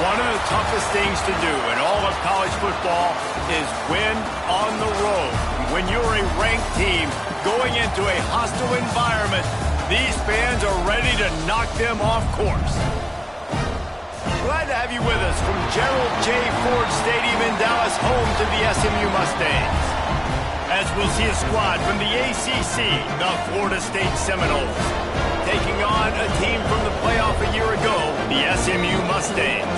One of the toughest things to do in all of college football is win on the road. When you're a ranked team going into a hostile environment, these fans are ready to knock them off course. Glad to have you with us from Gerald J. Ford Stadium in Dallas, home to the SMU Mustangs. As we'll see a squad from the ACC, the Florida State Seminoles, taking on a team from the playoff a year ago, the SMU Mustangs.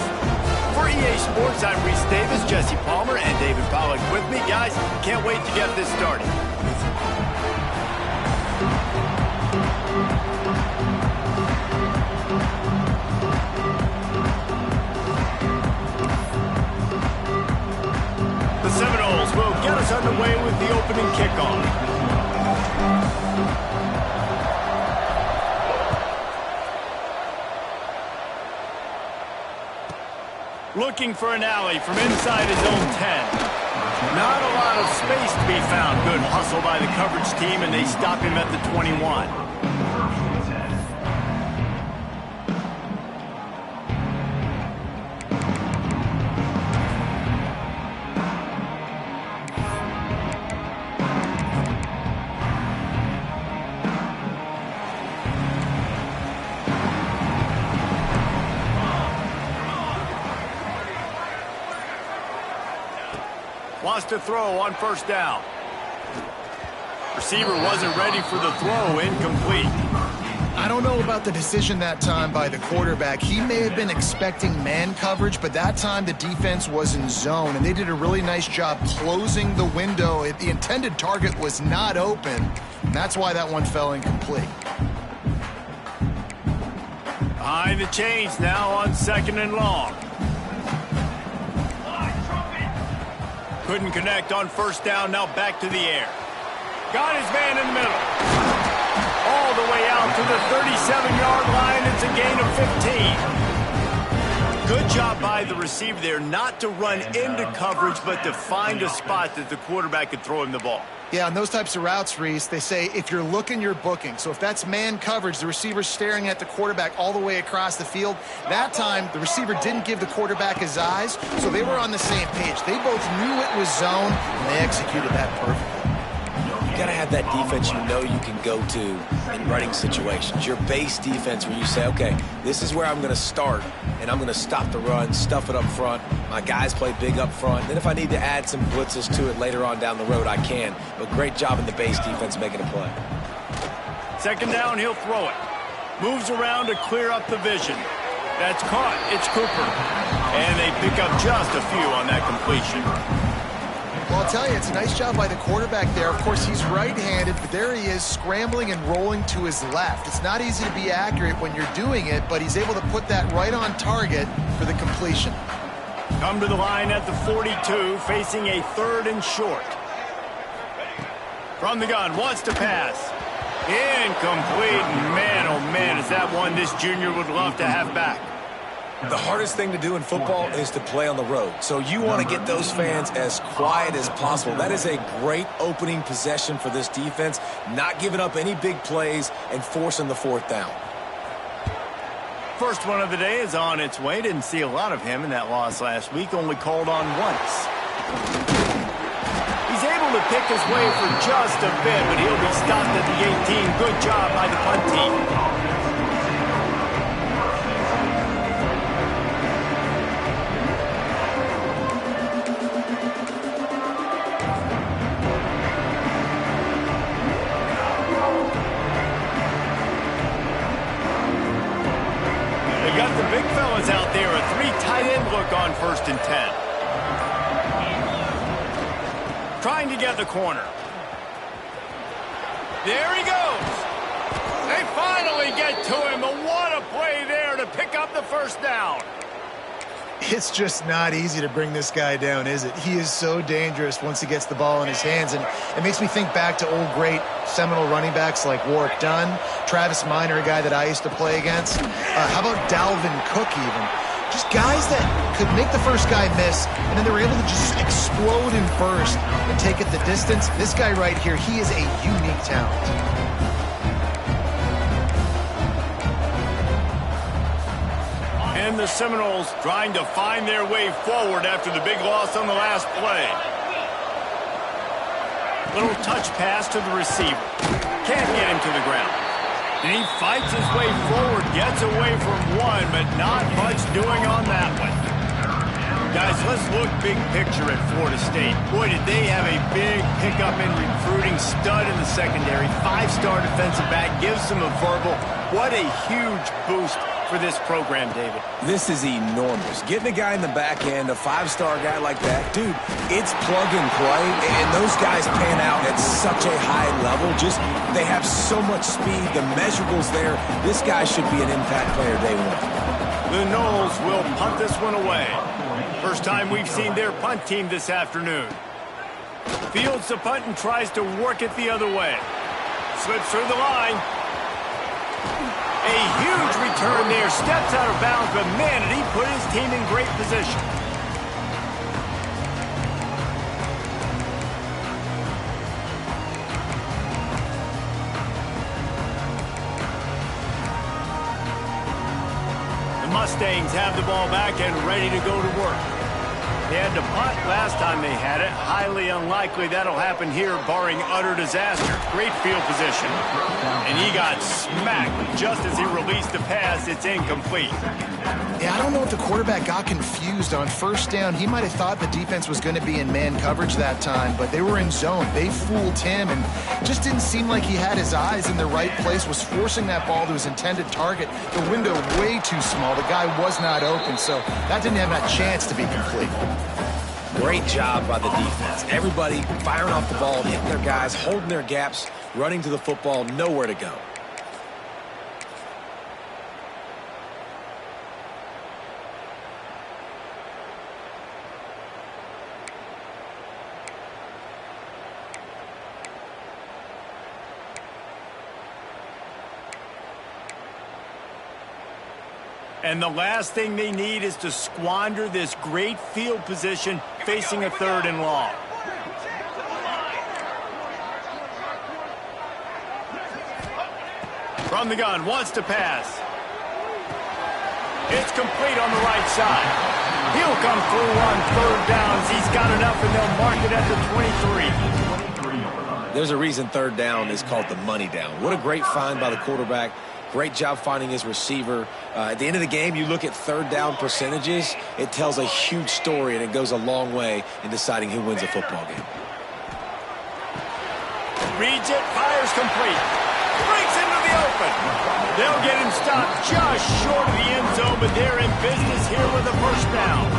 For EA Sports, I'm Reese Davis, Jesse Palmer, and David Pollack with me. Guys, can't wait to get this started. The Seminoles will get us underway with the opening kickoff. Looking for an alley from inside his own 10. Not a lot of space to be found. Good hustle by the coverage team, and they stop him at the 21. Wants to throw on first down. Receiver wasn't ready for the throw, incomplete. I don't know about the decision that time by the quarterback. He may have been expecting man coverage, but that time the defense was in zone, and they did a really nice job closing the window. The intended target was not open, and that's why that one fell incomplete. Behind the chains now on 2nd and long. Couldn't connect on first down, now back to the air. Got his man in the middle. All the way out to the 37-yard line. It's a gain of 15. Good job by the receiver there not to run into coverage, but to find a spot that the quarterback could throw him the ball. Yeah, on those types of routes, Reese, they say if you're looking, you're booking. So if that's man coverage, the receiver's staring at the quarterback all the way across the field. That time, the receiver didn't give the quarterback his eyes, so they were on the same page. They both knew it was zone, and they executed that perfectly. You got to have that defense you know you can go to in running situations. Your base defense where you say, okay, this is where I'm going to start, and I'm going to stop the run, stuff it up front. My guys play big up front. Then if I need to add some blitzes to it later on down the road, I can. But great job in the base defense making a play. 2nd down, he'll throw it. Moves around to clear up the vision. That's caught. It's Cooper. And they pick up just a few on that completion. Well, I'll tell you, it's a nice job by the quarterback there. Of course, he's right-handed, but there he is scrambling and rolling to his left. It's not easy to be accurate when you're doing it, but he's able to put that right on target for the completion. Come to the line at the 42, facing a 3rd and short. From the gun, wants to pass. Incomplete. Man, oh man, is that one this junior would love to have back. The hardest thing to do in football is to play on the road. So you want to get those fans as quiet as possible. That is a great opening possession for this defense, not giving up any big plays and forcing the 4th down. First one of the day is on its way. Didn't see a lot of him in that loss last week. Only called on once. He's able to pick his way for just a bit, but he'll be stopped at the 18. Good job by the punt team. Got the big fellas out there, a 3 tight end look on 1st and 10. Trying to get the corner. There he goes. They finally get to him, but what a play there to pick up the 1st down. It's just not easy to bring this guy down, is it? He is so dangerous once he gets the ball in his hands, and it makes me think back to old great Seminole running backs like Warwick Dunn, Travis Minor, a guy that I used to play against. How about Dalvin Cook even? Just guys that could make the first guy miss, and then they were able to just explode and burst and take it the distance. This guy right here, he is a unique talent. And the Seminoles trying to find their way forward after the big loss on the last play. Little touch pass to the receiver. Can't get him to the ground. And he fights his way forward, gets away from one, but not much doing on that one. Guys, let's look big picture at Florida State. Boy, did they have a big pickup in recruiting. Stud in the secondary. 5-star defensive back. Gives them a verbal. What a huge boost for this program, David. This is enormous. Getting a guy in the back end, a 5-star guy like that, dude, it's plug and play, and those guys pan out at such a high level. Just, they have so much speed. The measurables there. This guy should be an impact player day one. The Noles will punt this one away. First time we've seen their punt team this afternoon. Fields the punt and tries to work it the other way. Slips through the line. A huge return there. Steps out of bounds, but man, did he put his team in great position. Mustangs have the ball back and ready to go to work. They had to punt last time they had it. Highly unlikely that'll happen here, barring utter disaster. Great field position. And he got smacked just as he released the pass. It's incomplete. Yeah, I don't know if the quarterback got confused on first down. He might have thought the defense was going to be in man coverage that time, but they were in zone. They fooled him and just didn't seem like he had his eyes in the right place, was forcing that ball to his intended target. The window way too small. The guy was not open, so that didn't have that chance to be complete. Great job by the defense. Everybody firing off the ball, hitting their guys, holding their gaps, running to the football, nowhere to go. And the last thing they need is to squander this great field position facing a 3rd and long. From the gun, wants to pass. It's complete on the right side. He'll come through on 3rd downs. He's got enough, and they'll mark it at the 23. There's a reason 3rd down is called the money down. What a great find by the quarterback. Great job finding his receiver. At the end of the game, you look at 3rd down percentages. It tells a huge story, and it goes a long way in deciding who wins a football game. Reads it, fires complete. Breaks into the open. They'll get him stopped just short of the end zone, but they're in business here with a first down.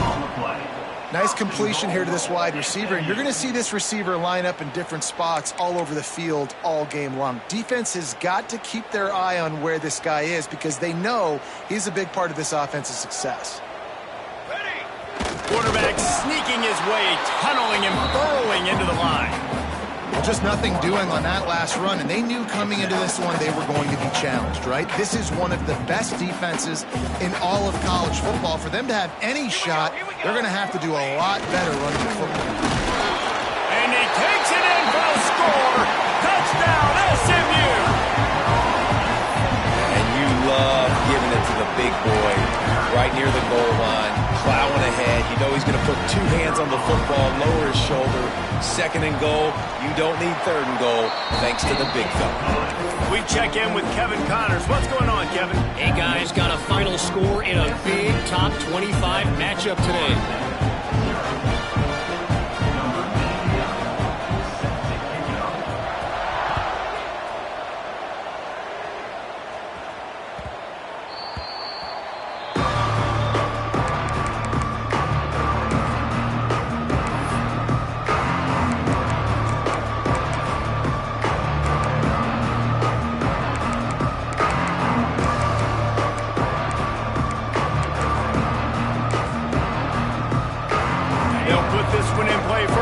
Nice completion here to this wide receiver, and you're going to see this receiver line up in different spots all over the field all game long. Defense has got to keep their eye on where this guy is because they know he's a big part of this offense's success. Quarterback sneaking his way, tunneling and burrowing into the line. Just nothing doing on that last run, and they knew coming into this one they were going to be challenged, right? This is one of the best defenses in all of college football. For them to have any shot, they're going to have to do a lot better running the football. And he takes it in for the score. Touchdown, SMU! And you love giving it to the big boy right near the goal line, plowing ahead. You know he's going to put 2 hands on the football, lower his shoulder. 2nd and goal. You don't need 3rd and goal, thanks to the big fella. We check in with Kevin Connors. What's going on, Kevin? Hey, guys, got a final score in a big top 25 matchup today.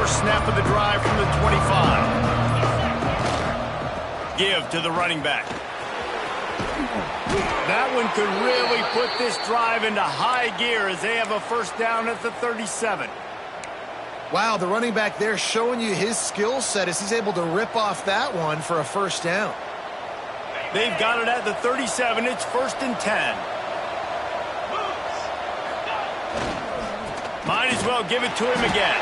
Snap of the drive from the 25. Give to the running back. That one could really put this drive into high gear as they have a first down at the 37. Wow, the running back there showing you his skill set as he's able to rip off that one for a first down. They've got it at the 37. It's 1st and 10. Might as well give it to him again.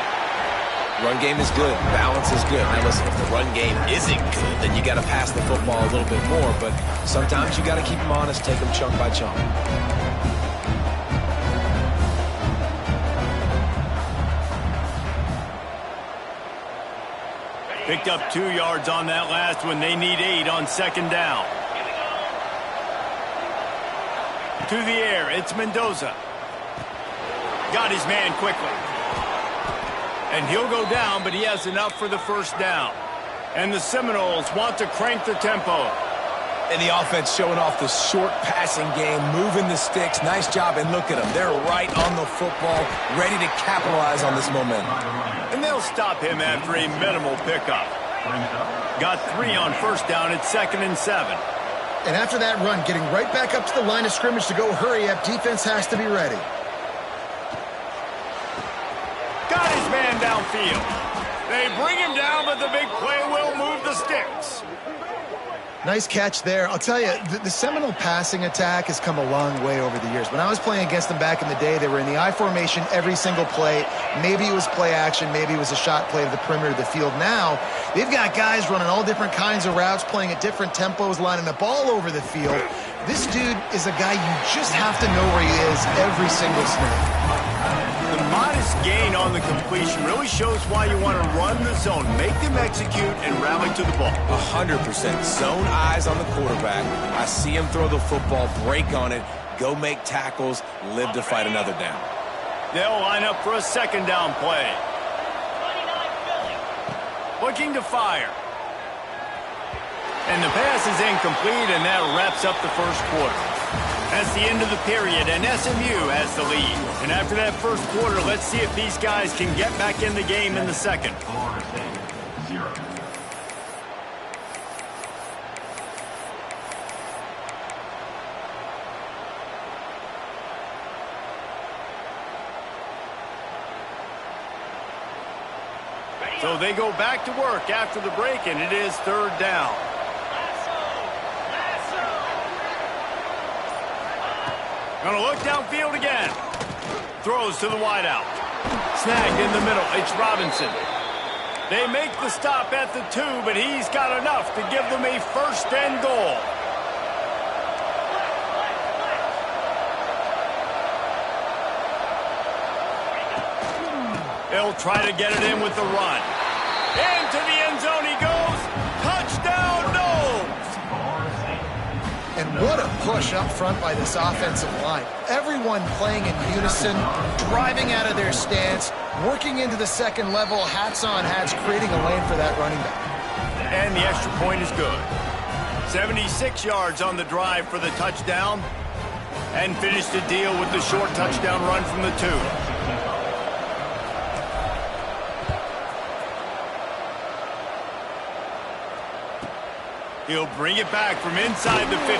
Run game is good. Balance is good. Now listen, if the run game isn't good, then you got to pass the football a little bit more. But sometimes you got to keep them honest, take them chunk by chunk. Picked up 2 yards on that last one. They need 8 on second down. To the air, it's Mendoza. Got his man quickly. And he'll go down, but he has enough for the first down. And the Seminoles want to crank the tempo. And the offense showing off the short passing game, moving the sticks. Nice job, and look at them. They're right on the football, ready to capitalize on this momentum. And they'll stop him after a minimal pickup. Got 3 on first down at 2nd and 7. And after that run, getting right back up to the line of scrimmage to go hurry up, defense has to be ready. Got his man downfield. They bring him down, but the big play will move the sticks. Nice catch there. I'll tell you, the Seminole passing attack has come a long way over the years. When I was playing against them back in the day, they were in the I formation every single play. Maybe it was play action. Maybe it was a shot play to the perimeter of the field. Now, they've got guys running all different kinds of routes, playing at different tempos, lining up all over the field. This dude is a guy you just have to know where he is every single snap. The modest gain on the completion really shows why you want to run the zone, make them execute, and rally to the ball. 100%. Zone eyes on the quarterback. I see him throw the football, break on it, go make tackles, live to fight another down. They'll line up for a second down play. Looking to fire. And the pass is incomplete, and that wraps up the first quarter. That's the end of the period, and SMU has the lead. And after that first quarter, let's see if these guys can get back in the game in the second. So they go back to work after the break, and it is third down. Gonna look downfield again. Throws to the wideout. Snagged in the middle. It's Robinson. They make the stop at the 2, but he's got enough to give them a first and goal. They'll try to get it in with the run. Into the end zone he goes. Touchdown, Noles! And what a push up front by this offensive line. Everyone playing in unison, driving out of their stance, working into the second level, hats on hats, creating a lane for that running back. And the extra point is good. 76 yards on the drive for the touchdown. And finished the deal with the short touchdown run from the 2. He'll bring it back from inside the 15.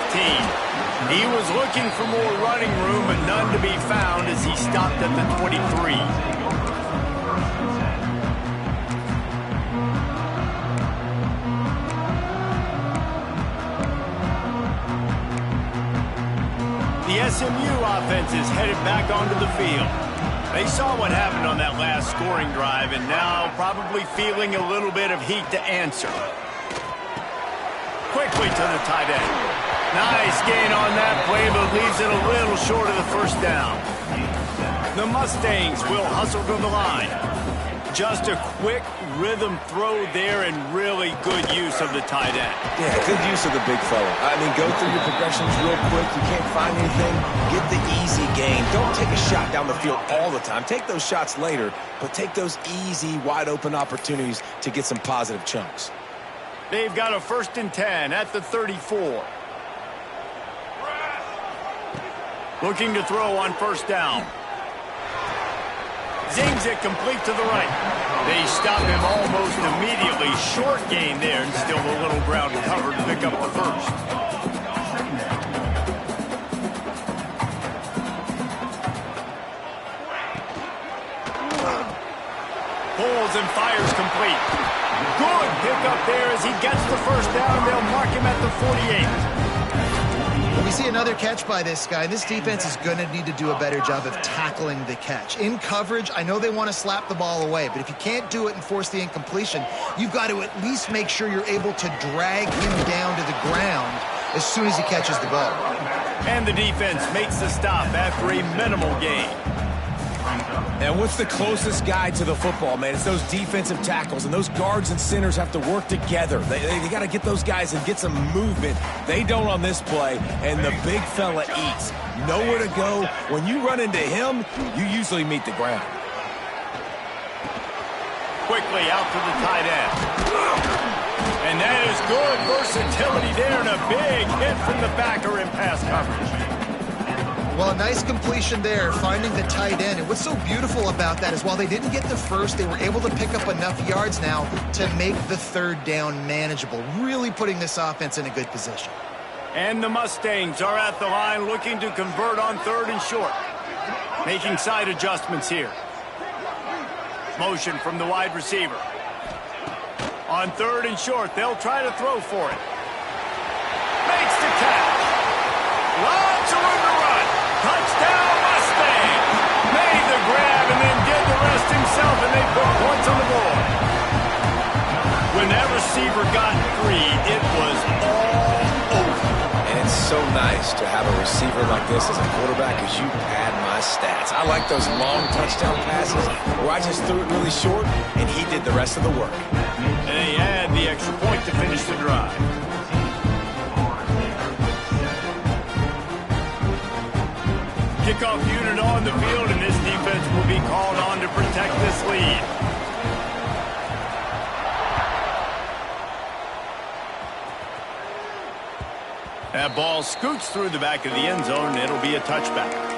He was looking for more running room, but none to be found as he stopped at the 23. The SMU offense is headed back onto the field. They saw what happened on that last scoring drive, and now probably feeling a little bit of heat to answer. Quickly to the tight end. Nice gain on that play, but leaves it a little short of the first down. The Mustangs will hustle to the line. Just a quick rhythm throw there and really good use of the tight end. Yeah, good use of the big fella. I mean, go through your progressions real quick. You can't find anything. Get the easy gain. Don't take a shot down the field all the time. Take those shots later, but take those easy, wide-open opportunities to get some positive chunks. They've got a 1st and 10 at the 34. Looking to throw on first down. Zings it complete to the right. They stop him almost immediately. Short gain there, and still a little ground cover to pick up the first. Pulls and fires complete. Good pickup there as he gets the first down. They'll mark him at the 48. We see another catch by this guy. This defense is going to need to do a better job of tackling the catch. In coverage, I know they want to slap the ball away, but if you can't do it and force the incompletion, you've got to at least make sure you're able to drag him down to the ground as soon as he catches the ball. And the defense makes the stop after a minimal gain. And what's the closest guy to the football, man? It's those defensive tackles, and those guards and centers have to work together. They got to get those guys and get some movement. They don't on this play, and the big fella eats. Nowhere to go. When you run into him, you usually meet the ground. Quickly out to the tight end. And that is good versatility there, and a big hit from the backer in pass coverage. Well, a nice completion there, finding the tight end. And what's so beautiful about that is while they didn't get the first, they were able to pick up enough yards now to make the third down manageable, really putting this offense in a good position. And the Mustangs are at the line looking to convert on 3rd and short. Making side adjustments here. Motion from the wide receiver. On 3rd and short, they'll try to throw for it. Makes the catch. Lots of room to run. Touchdown Mustangs. Made the grab and then did the rest himself, and they put points on the board. When that receiver got free, it was all over. And it's so nice to have a receiver like this as a quarterback because you pad my stats. I like those long touchdown passes where I just threw it really short, and he did the rest of the work. And they add the extra point to finish the drive. Kickoff unit on the field, and this defense will be called on to protect this lead. That ball scoots through the back of the end zone, and it'll be a touchback.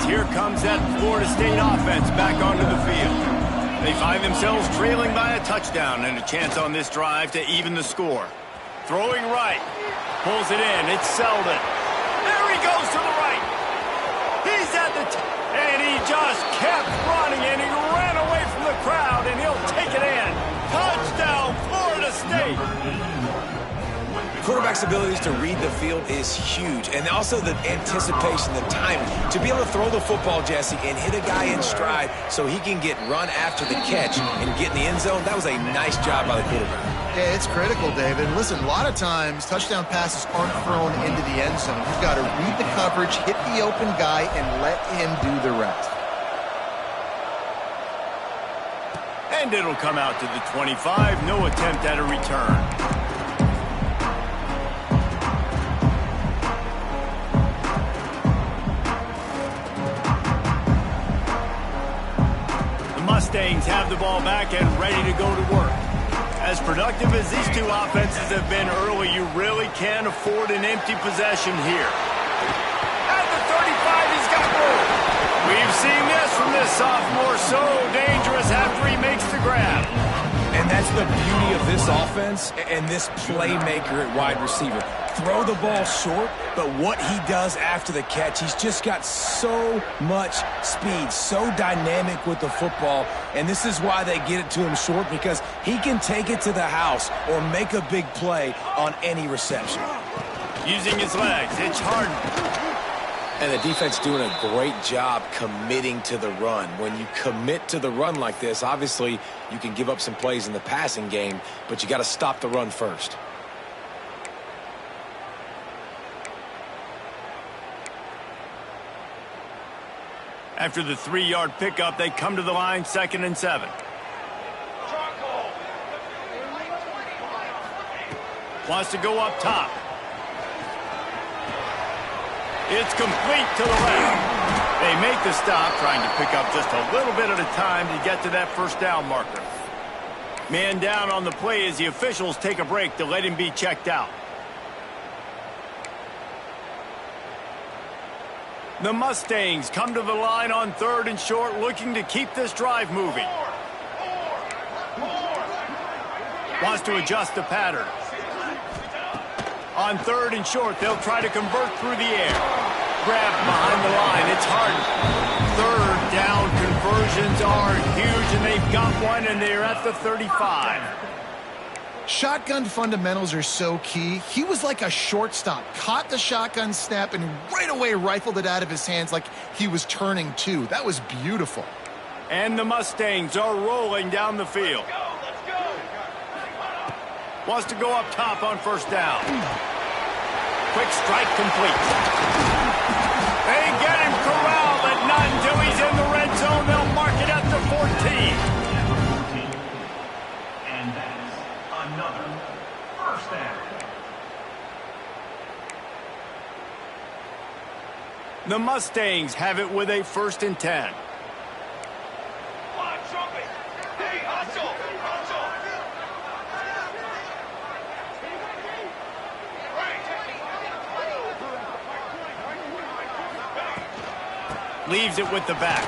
Here comes that Florida State offense back onto the field. They find themselves trailing by a touchdown and a chance on this drive to even the score. Throwing right. Pulls it in. It's Selden. There he goes to the right. He's at the and he just kept running, and he ran away from the crowd, and he'll take it in. Touchdown, Florida State. Quarterback's abilities to read the field is huge, and also the anticipation, the timing. To be able to throw the football, Jesse, and hit a guy in stride so he can get run after the catch and get in the end zone, that was a nice job by the quarterback. Yeah, it's critical, David. Listen, a lot of times touchdown passes aren't thrown into the end zone. You've got to read the coverage, hit the open guy, and let him do the rest. And it'll come out to the 25. No attempt at a return. Mustangs have the ball back and ready to go to work. As productive as these two offenses have been early, you really can't afford an empty possession here. At the 35, he's got room. We've seen this from this sophomore, so dangerous after he makes the grab. And that's the beauty of this offense and this playmaker at wide receiver. Throw the ball short, but what he does after the catch, he's just got so much speed, so dynamic with the football, and this is why they get it to him short, because he can take it to the house or make a big play on any reception. Using his legs, it's Harden. And the defense doing a great job committing to the run. When you commit to the run like this, obviously you can give up some plays in the passing game, but you got to stop the run first. After the 3-yard pickup, they come to the line, 2nd and 7. Wants to go up top. It's complete to the left. They make the stop, trying to pick up just a little bit at a time to get to that first down marker. Man down on the play as the officials take a break to let him be checked out. The Mustangs come to the line on 3rd and short, looking to keep this drive moving. Wants to adjust the pattern. On On 3rd and short, they'll try to convert through the air. Grab behind the line. It's Harden. 3rd down conversions are huge, and they've got one, and they're at the 35. Shotgun fundamentals are so key. He was like a shortstop, caught the shotgun snap, and right away rifled it out of his hands like he was turning two. That was beautiful. And the Mustangs are rolling down the field. Wants to go up top on 1st down. Quick strike complete. They get him corralled, but not until he's in the red zone. They'll mark it at the 14. And that's another 1st down. The Mustangs have it with a 1st and 10. Leaves it with the back.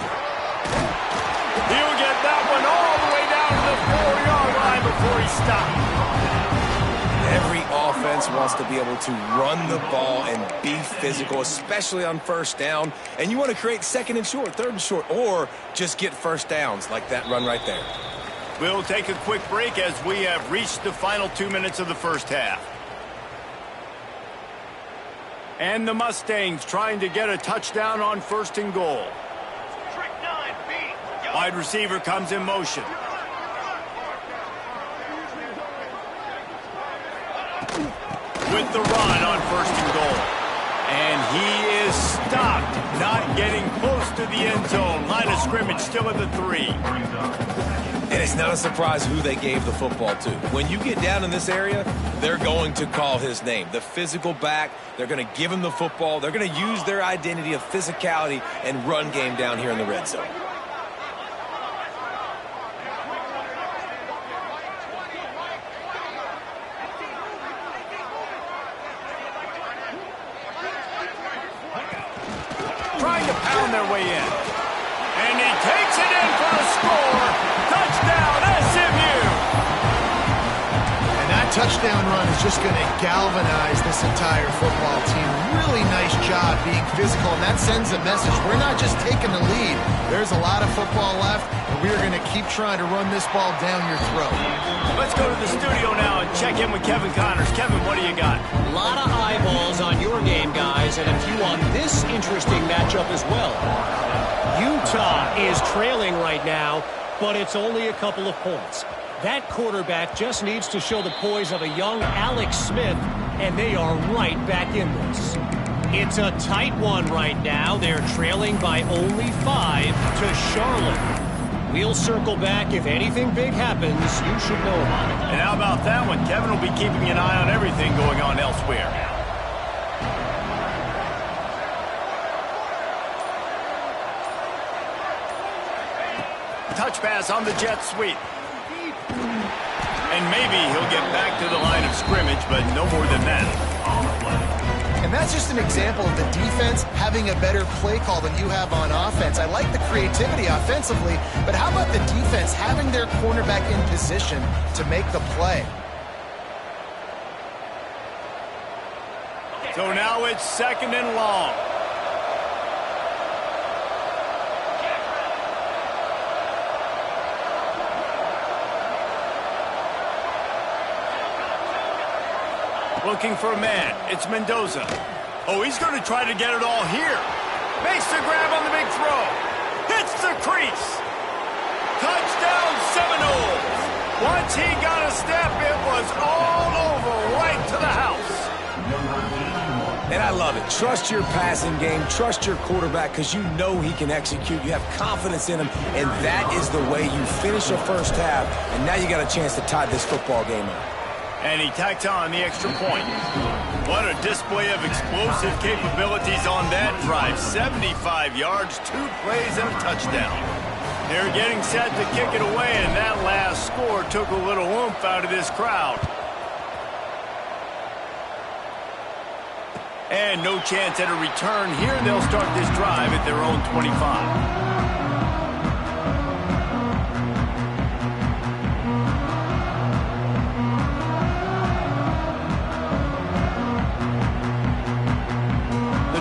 He'll get that one all the way down to the 4-yard line before he stops. Every offense wants to be able to run the ball and be physical, especially on 1st down. And you want to create 2nd and short, 3rd and short, or just get 1st downs like that run right there. We'll take a quick break as we have reached the final 2 minutes of the 1st half. And the Mustangs trying to get a touchdown on 1st and goal. Wide receiver comes in motion. With the run on 1st and goal. And he is stopped, not getting close to the end zone. Line of scrimmage still at the 3. And it's not a surprise who they gave the football to. When you get down in this area, they're going to call his name. The physical back, they're going to give him the football. They're going to use their identity of physicality and run game down here in the red zone. Trying to pound their way in. And he takes it in for the score. Touchdown, SMU! And that touchdown run is just going to galvanize this entire football team. Really nice job being physical, and that sends a message. We're not just taking the lead. There's a lot of football left, and we are going to keep trying to run this ball down your throat. Let's go to the studio now and check in with Kevin Connors. Kevin, what do you got? A lot of eyeballs on your game, guys, and a few on this interesting matchup as well. Utah is trailing right now, but it's only a couple of points. That quarterback just needs to show the poise of a young Alex Smith, and they are right back in this. It's a tight one right now. They're trailing by only 5 to Charlotte. We'll circle back. If anything big happens, you should know about it. And how about that one? Kevin will be keeping an eye on everything going on elsewhere. Touch pass on the jet sweep. And maybe he'll get back to the line of scrimmage, but no more than that. And that's just an example of the defense having a better play call than you have on offense. I like the creativity offensively, but how about the defense having their cornerback in position to make the play? So now it's 2nd and long. Looking for a man. It's Mendoza. Oh, he's going to try to get it all here. Makes the grab on the big throw. Hits the crease. Touchdown Seminoles. Once he got a step, it was all over right to the house. And I love it. Trust your passing game. Trust your quarterback because you know he can execute. You have confidence in him, and that is the way you finish a 1st half. And now you got a chance to tie this football game up. And he tacks on the extra point. What a display of explosive capabilities on that drive. 75 yards, 2 plays, and a touchdown. They're getting set to kick it away, and that last score took a little oomph out of this crowd. And no chance at a return here. They'll start this drive at their own 25.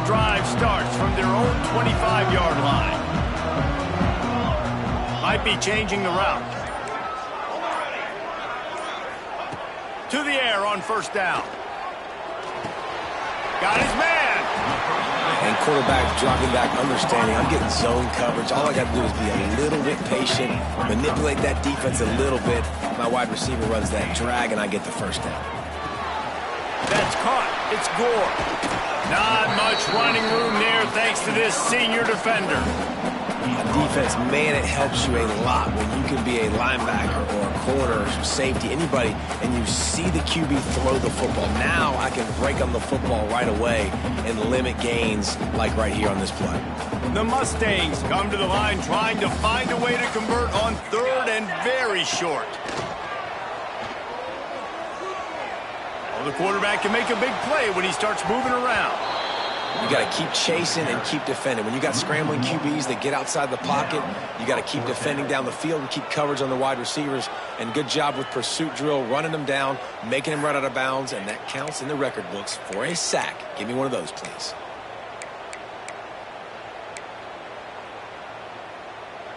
drive starts from their own 25-yard line. Might be changing the route. To the air on first down. Got his man. And quarterback dropping back, understanding I'm getting zone coverage. All I got to do is be a little bit patient, manipulate that defense a little bit. My wide receiver runs that drag, and I get the first down. That's caught. It's Gore. Not much running room there thanks to this senior defender. Defense, man, it helps you a lot when you can be a linebacker or a corner or safety, anybody, and you see the QB throw the football. Now I can break on the football right away and limit gains like right here on this play. The Mustangs come to the line trying to find a way to convert on third and very short. Well, the quarterback can make a big play when he starts moving around. You got to keep chasing and keep defending. When you got scrambling QBs that get outside the pocket, you got to keep defending down the field and keep coverage on the wide receivers. And good job with pursuit drill, running them down, making them run out of bounds, and that counts in the record books for a sack. Give me one of those, please.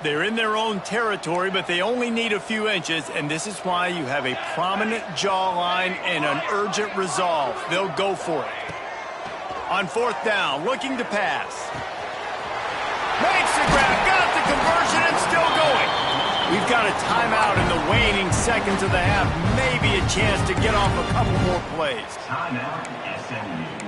They're in their own territory, but they only need a few inches, and this is why you have a prominent jawline and an urgent resolve. They'll go for it. On fourth down, looking to pass. Makes the grab, got the conversion, and still going. We've got a timeout in the waning seconds of the half. Maybe a chance to get off a couple more plays. Timeout, SMU.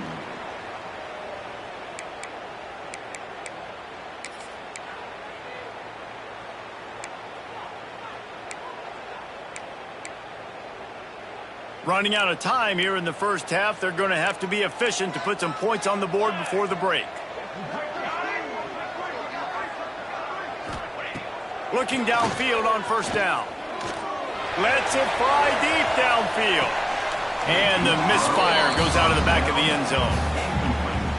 Running out of time here in the first half. They're going to have to be efficient to put some points on the board before the break. Looking downfield on first down. Lets it fly deep downfield. And the misfire goes out of the back of the end zone.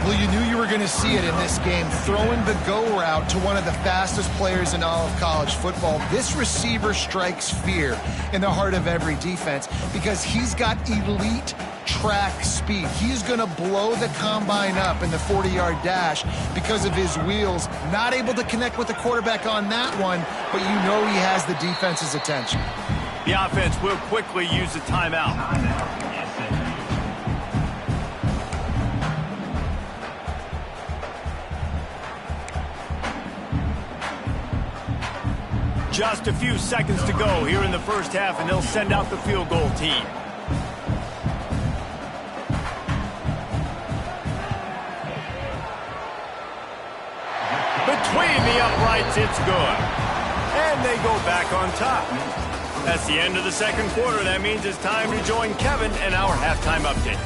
Well, you knew you were going to see it in this game. Throwing the go route to one of the fastest players in all of college football. This receiver strikes fear in the heart of every defense because he's got elite track speed. He's going to blow the combine up in the 40-yard dash because of his wheels. Not able to connect with the quarterback on that one, but you know he has the defense's attention. The offense will quickly use the timeout. Just a few seconds to go here in the first half, and they'll send out the field goal team. Between the uprights, it's good. And they go back on top. That's the end of the second quarter. That means it's time to join Kevin and our halftime update.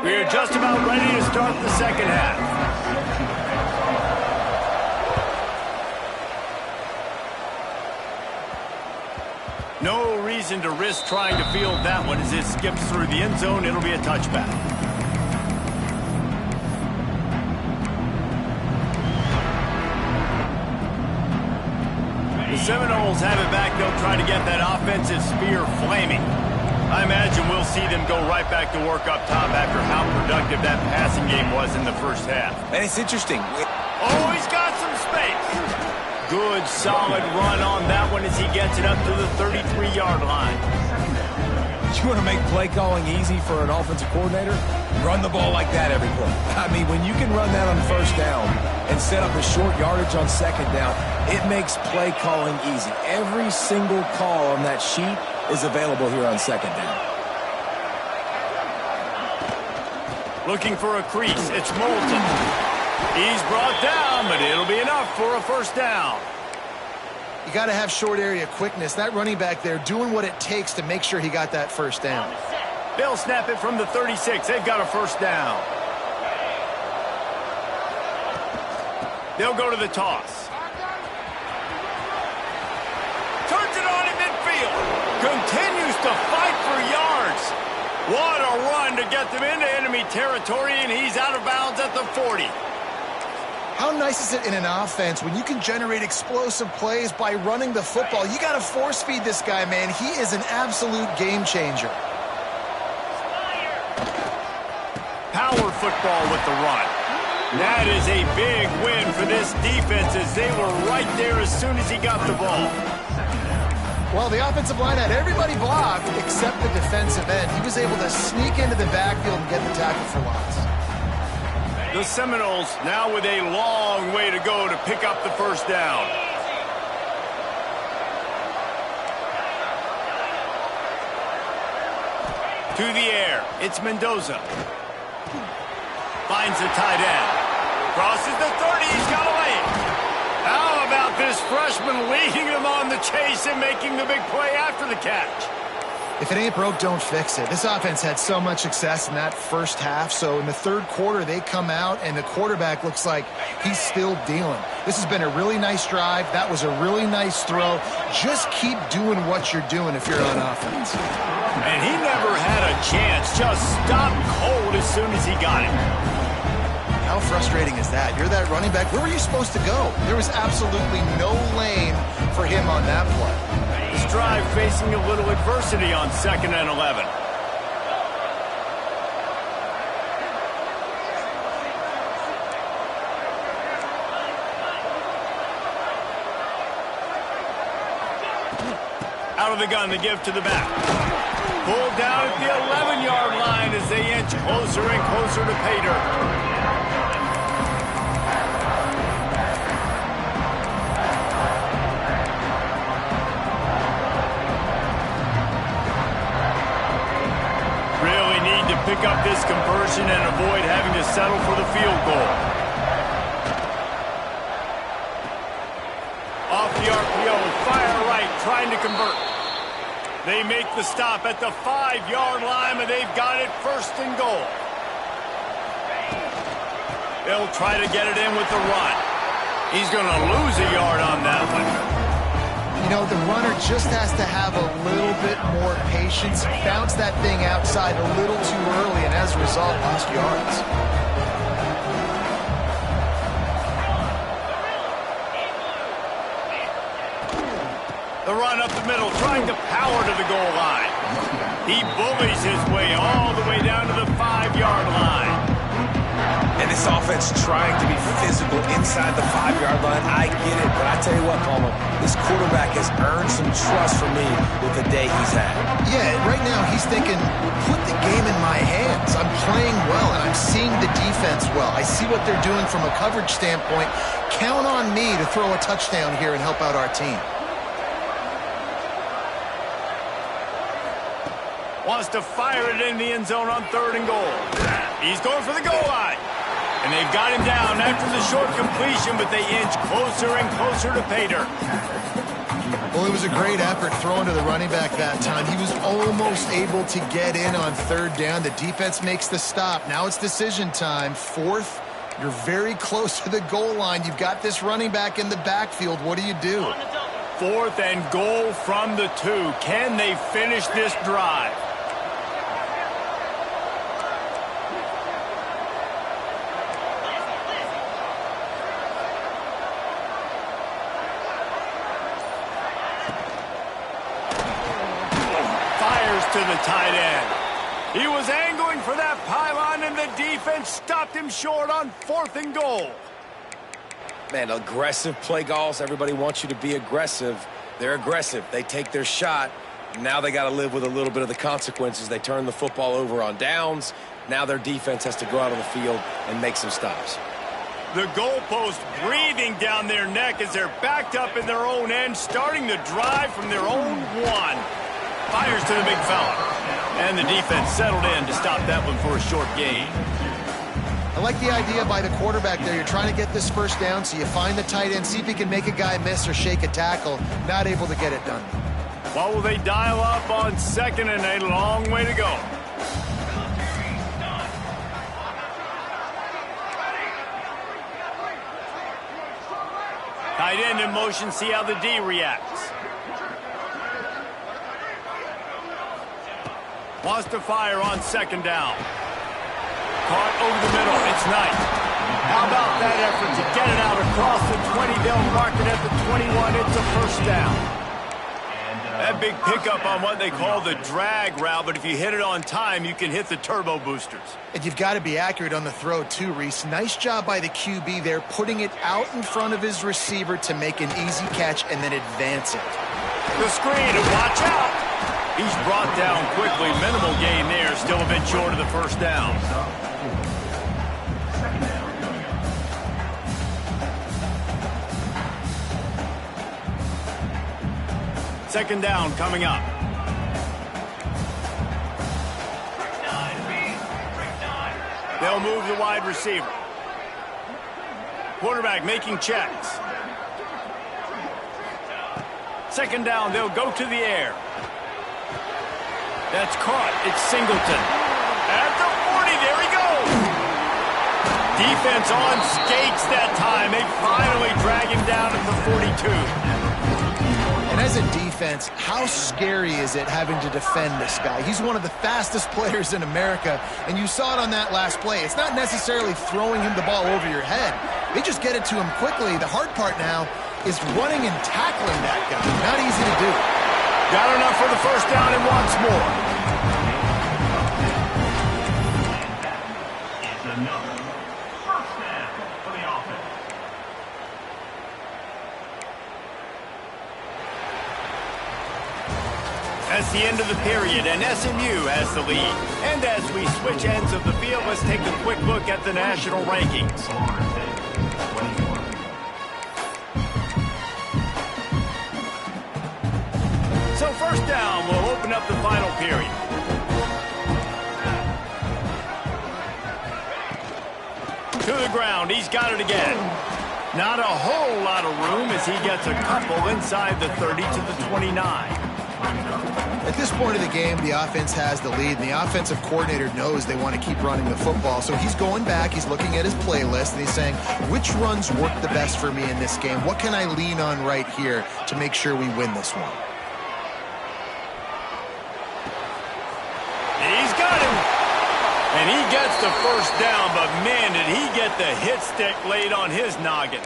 We are just about ready to start the second half. No reason to risk trying to field that one as it skips through the end zone. It'll be a touchback. The Seminoles have it back. They'll try to get that offensive spear flaming. I imagine we'll see them go right back to work up top after how productive that passing game was in the first half. And it's interesting. Oh, he's got some space. Good, solid run on that one as he gets it up to the 33-yard line. You want to make play calling easy for an offensive coordinator? Run the ball like that every play. I mean, when you can run that on first down and set up a short yardage on second down, it makes play calling easy. Every single call on that sheet is available here on second down. Looking for a crease. It's Moulton. He's brought down, but it'll be enough for a first down. You got to have short area quickness. That running back there doing what it takes to make sure he got that first down. They'll snap it from the 36. They've got a first down. They'll go to the toss. Turns it on in midfield. Continues to fight for yards. What a run to get them into enemy territory, and he's out of bounds at the 40. How nice is it in an offense when you can generate explosive plays by running the football? You got to force feed this guy, man. He is an absolute game changer. Power football with the run. That is a big win for this defense as they were right there as soon as he got the ball. Well, the offensive line had everybody blocked except the defensive end. He was able to sneak into the backfield and get the tackle for loss. The Seminoles now with a long way to go to pick up the first down. To the air, it's Mendoza. Finds the tight end. Crosses the 30, he's got away. How about this freshman leading him on the chase and making the big play after the catch? If it ain't broke, don't fix it. This offense had so much success in that first half, so in the third quarter, they come out, and the quarterback looks like he's still dealing. This has been a really nice drive. That was a really nice throw. Just keep doing what you're doing if you're on offense. And he never had a chance. Just stopped cold as soon as he got it. How frustrating is that? You're that running back. Where were you supposed to go? There was absolutely no lane for him on that play. This drive facing a little adversity on 2nd and 11. Out of the gun to give to the back. Pulled down at the 11-yard line as they inch closer and closer to pay dirt. Pick up this conversion and avoid having to settle for the field goal. Off the RPO, fire right, trying to convert. They make the stop at the 5-yard line, and they've got it 1st and goal. They'll try to get it in with the run. He's going to lose a yard on that one. You know, the runner just has to have a little bit more patience, bounce that thing outside a little too early, and as a result, lost yards. The run up the middle, trying to power to the goal line. He bullies his way all the way down to the 5-yard line. And this offense trying to be physical inside the 5-yard line, I get it. But I tell you what, Palmer, this quarterback has earned some trust from me with the day he's had. Yeah, right now he's thinking, put the game in my hands. I'm playing well, and I'm seeing the defense well. I see what they're doing from a coverage standpoint. Count on me to throw a touchdown here and help out our team. Wants to fire it in the end zone on 3rd and goal. He's going for the goal line. And they've got him down after the short completion, but they inch closer and closer to pay dirt. Well, it was a great effort throwing to the running back that time. He was almost able to get in on 3rd down. The defense makes the stop. Now it's decision time. 4th, you're very close to the goal line. You've got this running back in the backfield. What do you do? 4th and goal from the 2. Can they finish this drive? To the tight end. He was angling for that pylon, and the defense stopped him short on 4th and goal. Man, aggressive play calls. Everybody wants you to be aggressive. They're aggressive. They take their shot. Now they got to live with a little bit of the consequences. They turn the football over on downs. Now their defense has to go out on the field and make some stops. The goalpost breathing down their neck as they're backed up in their own end, starting the drive from their own 1. Fires to the big fella. And the defense settled in to stop that one for a short gain. I like the idea by the quarterback there. You're trying to get this 1st down, so you find the tight end, see if he can make a guy miss or shake a tackle. Not able to get it done. What will they dial up on 2nd and a long way to go? Tight end in motion, see how the D reacts. Wants to fire on 2nd down. Caught over the middle. It's Knight. How about that effort to get it out across the 20? They'll mark it at the 21. It's a first down. That big pickup on what they call the drag route, but if you hit it on time, you can hit the turbo boosters. And you've got to be accurate on the throw too, Reese. Nice job by the QB there, putting it out in front of his receiver to make an easy catch and then advance it. The screen, and watch out. He's brought down quickly. Minimal gain there, still a bit short of the first down. Second down coming up. They'll move the wide receiver. Quarterback making checks. Second down, they'll go to the air. That's caught. It's Singleton. At the 40, there he goes. Defense on skates that time. They finally drag him down at the 42. And as a defense, how scary is it having to defend this guy? He's one of the fastest players in America, and you saw it on that last play. It's not necessarily throwing him the ball over your head. They just get it to him quickly. The hard part now is running and tackling that guy. Not easy to do. Got enough for the first down and wants more. It's another first down for the offense. That's the end of the period, and SMU has the lead. And as we switch ends of the field, let's take a quick look at the national rankings. So first down, we'll open up the final period. To the ground, he's got it again. Not a whole lot of room as he gets a couple inside the 30 to the 29. At this point of the game, the offense has the lead, and the offensive coordinator knows they want to keep running the football. So he's going back, he's looking at his playlist, and he's saying, which runs work the best for me in this game? What can I lean on right here to make sure we win this one? He's got him. And he gets the first down, but man, did he get the hit stick laid on his noggin.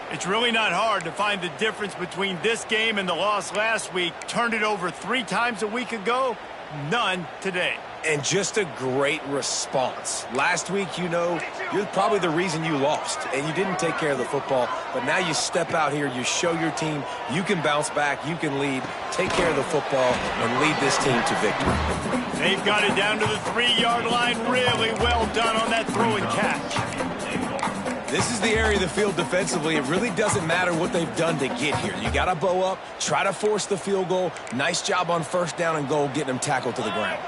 It's really not hard to find the difference between this game and the loss last week. Turned it over 3 times a week ago, none today. And just a great response. Last week, you know, you're probably the reason you lost, and you didn't take care of the football. But now you step out here, you show your team you can bounce back, you can lead, take care of the football, and lead this team to victory. They've got it down to the 3-yard line. Really well done on that throw and catch. This is the area of the field defensively. It really doesn't matter what they've done to get here. You got to bow up, try to force the field goal. Nice job on first down and goal, getting them tackled to the ground.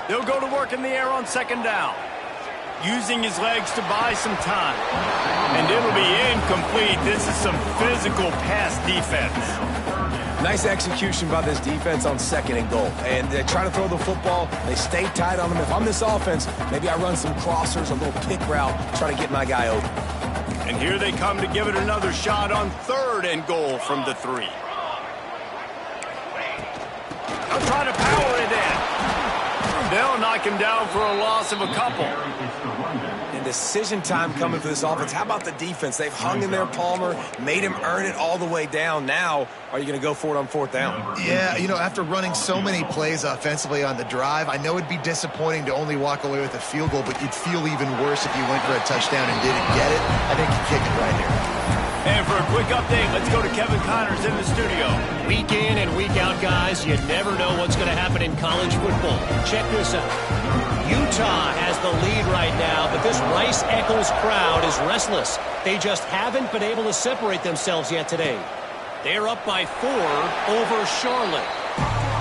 They'll go to work in the air on second down, using his legs to buy some time. And it'll be incomplete. This is some physical pass defense. Nice execution by this defense on second and goal. And they try to throw the football. They stay tight on them. If I'm this offense, maybe I run some crossers, a little pick route, try to get my guy open. And here they come to give it another shot on third and goal from the 3. They'll try to power it in. They'll knock him down for a loss of a couple. And decision time coming for this offense. How about the defense? They've hung in there, Palmer, made him earn it all the way down. Now, are you going to go for it on fourth down? Yeah, you know, after running so many plays offensively on the drive, I know it'd be disappointing to only walk away with a field goal, but you'd feel even worse if you went for a touchdown and didn't get it. I think you kick it right here. And for a quick update, let's go to Kevin Connors in the studio. Week in and week out, guys, you never know what's going to happen in college football. Check this out. Utah has the lead right now, but this Rice-Eccles crowd is restless. They just haven't been able to separate themselves yet today. They're up by 4 over Charlotte.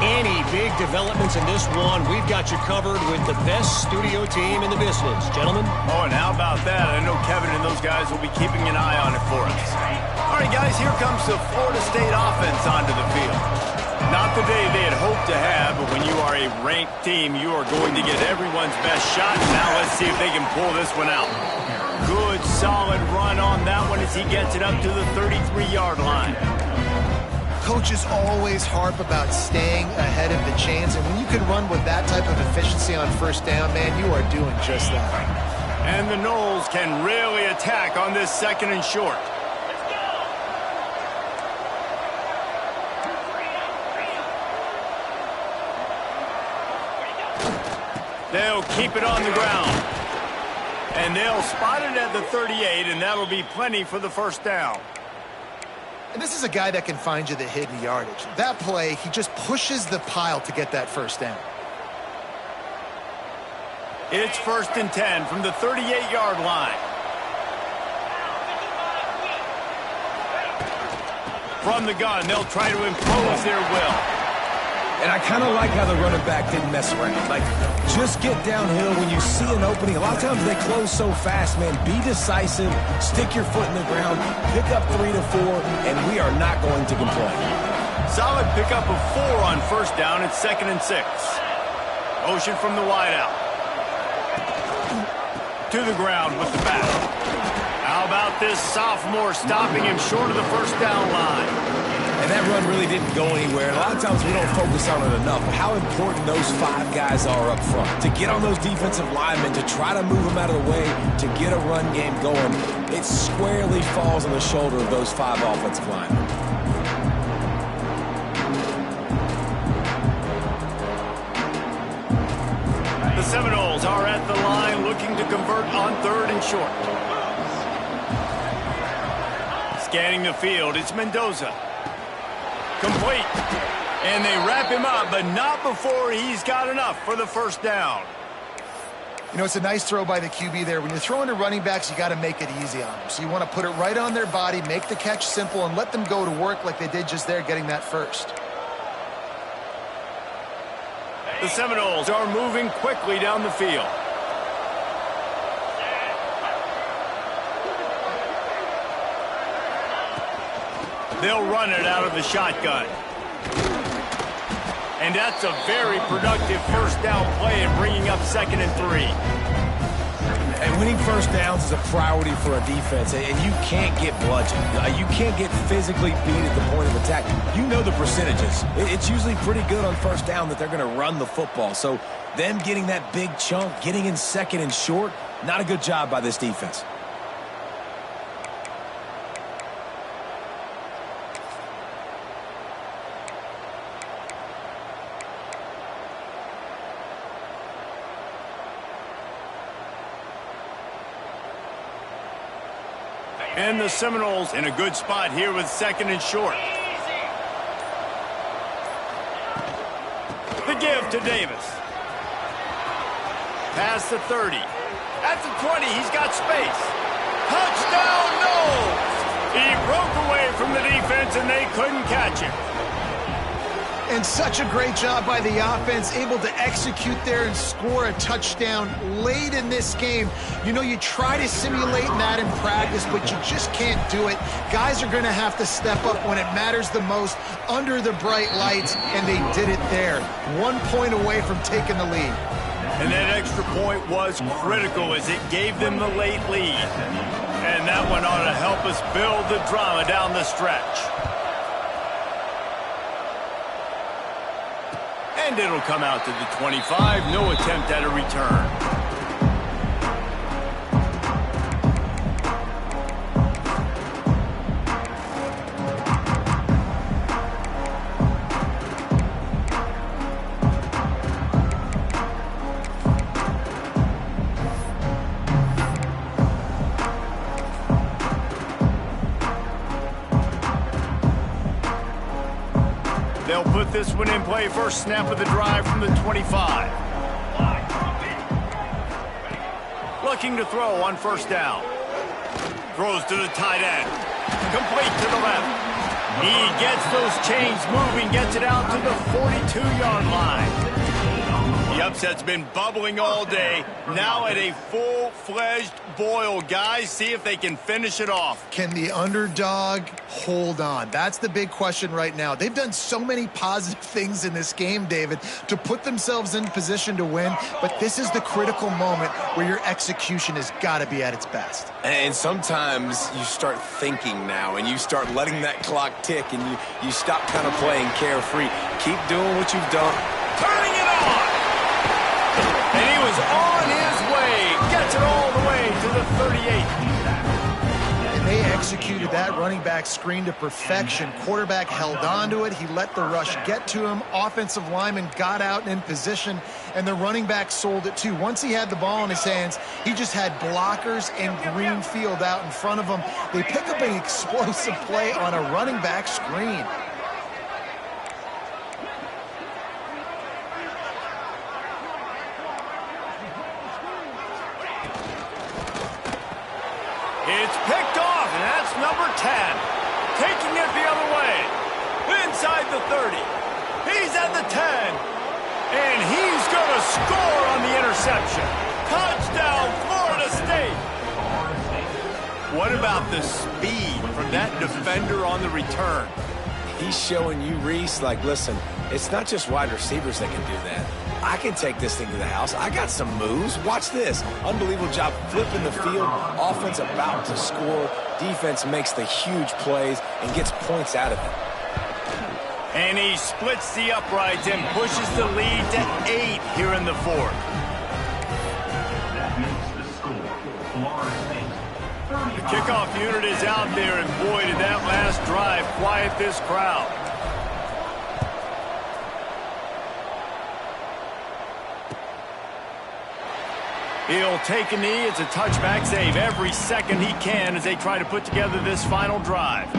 Any big developments in this one, we've got you covered with the best studio team in the business. Gentlemen? Oh, and how about that? I know Kevin and those guys will be keeping an eye on it for us. All right, guys, here comes the Florida State offense onto the field. Not the day they had hoped to have, but when you are a ranked team, you are going to get everyone's best shot. Now let's see if they can pull this one out. Good, solid run on that one as he gets it up to the 33-yard line. coaches always harp about staying ahead of the chains, and when you can run with that type of efficiency on first down, man, you are doing just that. And the Noles can really attack on this second and short. They'll keep it on the ground. And they'll spot it at the 38, and that'll be plenty for the first down. And this is a guy that can find you the hidden yardage. That play, he just pushes the pile to get that first down. It's 1st and 10 from the 38-yard line. From the gun, they'll try to impose their will. And I kind of like how the running back didn't mess around. Like, just get downhill when you see an opening. A lot of times they close so fast, man. Be decisive, stick your foot in the ground, pick up 3 to 4, and we are not going to complain. Solid pickup of 4 on first down. It's 2nd and 6. Motion from the wideout. To the ground with the back. How about this sophomore stopping him short of the first down line? And that run really didn't go anywhere. And a lot of times we don't focus on it enough. But how important those 5 guys are up front. To get on those defensive linemen, to try to move them out of the way, to get a run game going, it squarely falls on the shoulder of those 5 offensive linemen. The Seminoles are at the line looking to convert on 3rd and short. Scanning the field, it's Mendoza. Complete. And they wrap him up, but not before he's got enough for the first down. You know, it's a nice throw by the QB there. When you're throwing to running backs, you got to make it easy on them. So you want to put it right on their body, make the catch simple, and let them go to work like they did just there, getting that first. The Seminoles are moving quickly down the field. They'll run it out of the shotgun. And that's a very productive first down play in bringing up 2nd and 3. And winning first downs is a priority for a defense, and you can't get bludgeoned. You can't get physically beat at the point of attack. You know the percentages. It's usually pretty good on first down that they're going to run the football. So them getting that big chunk, getting in 2nd and short, not a good job by this defense. And the Seminoles in a good spot here with 2nd and short. The give to Davis. Past the 30. At the 20, he's got space. Touchdown, Noles! He broke away from the defense and they couldn't catch him. And such a great job by the offense, able to execute there and score a touchdown late in this game. You know, you try to simulate that in practice, but you just can't do it. Guys are going to have to step up when it matters the most under the bright lights, and they did it there. 1 point away from taking the lead. And that extra point was critical as it gave them the late lead. And that one ought to help us build the drama down the stretch. And it'll come out to the 25. No attempt at a return. They'll put this one in play. First snap of the drive from the 25. Looking to throw on first down. Throws to the tight end. Complete to the left. He gets those chains moving, gets it out to the 42-yard line. The The upset's been bubbling all day, now at a full-fledged boil. Guys, see if they can finish it off. Can the underdog hold on? That's the big question right now. They've done so many positive things in this game, David, to put themselves in position to win, but this is the critical moment where your execution has got to be at its best. And sometimes you start thinking now, and you start letting that clock tick, and you stop kind of playing carefree. Keep doing what you've done. Turning it on! And he was on his way. Gets it all the way to the 38. And they executed that running back screen to perfection. Quarterback held on to it. He let the rush get to him. Offensive lineman got out and in position, and the running back sold it too. Once he had the ball in his hands, he just had blockers and green field out in front of him. They pick up an explosive play on a running back screen. It's picked off, and that's number 10. Taking it the other way. Inside the 30. He's at the 10. And he's going to score on the interception. Touchdown, Florida State. What about the speed from that defender on the return? He's showing you, Reese, like, listen, it's not just wide receivers that can do that. I can take this thing to the house. I got some moves. Watch this. Unbelievable job flipping the field. Offense about to score. Defense makes the huge plays and gets points out of it. And he splits the uprights and pushes the lead to 8 here in the fourth. That makes the score. Florida State. The kickoff unit is out there, and boy, did that last drive quiet this crowd. He'll take a knee. It's a touchback save every second he can as they try to put together this final drive.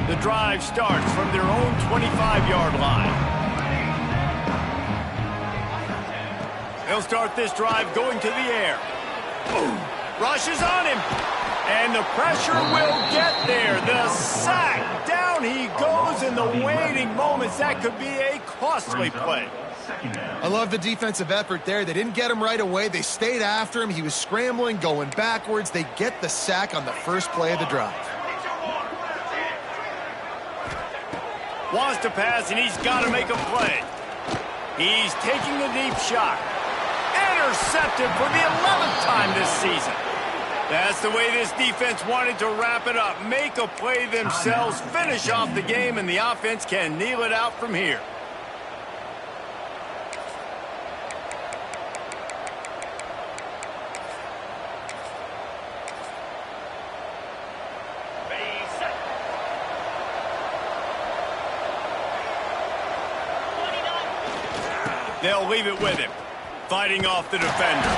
The drive starts from their own 25-yard line. They'll start this drive going to the air. Boom. Rushes on him. And the pressure will get there. The sack. Down he goes in the waiting moments. That could be a costly play. I love the defensive effort there. They didn't get him right away. They stayed after him. He was scrambling, going backwards. They get the sack on the first play of the drive. Wants to pass, and he's got to make a play. He's taking the deep shot. Intercepted for the 11th time this season. That's the way this defense wanted to wrap it up. Make a play themselves, finish off the game, and the offense can kneel it out from here. They'll leave it with him. Fighting off the defender.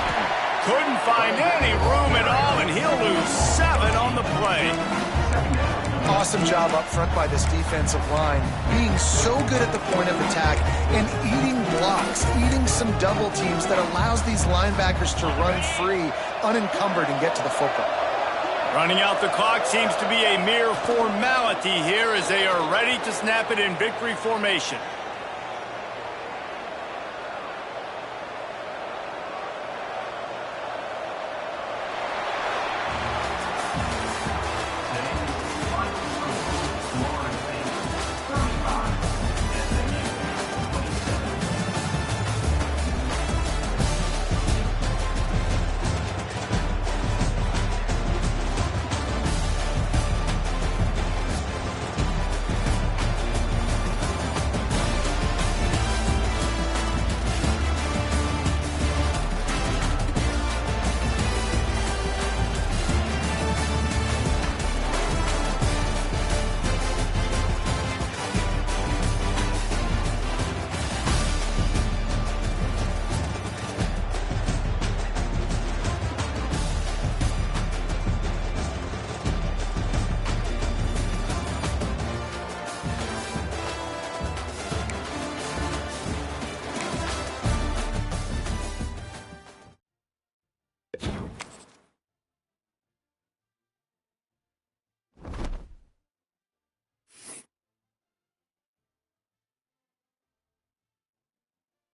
Couldn't find any room at all, and he'll lose 7 on the play. Awesome job up front by this defensive line, being so good at the point of attack and eating blocks, eating some double teams that allows these linebackers to run free, unencumbered, and get to the football. Running out the clock seems to be a mere formality here as they are ready to snap it in victory formation.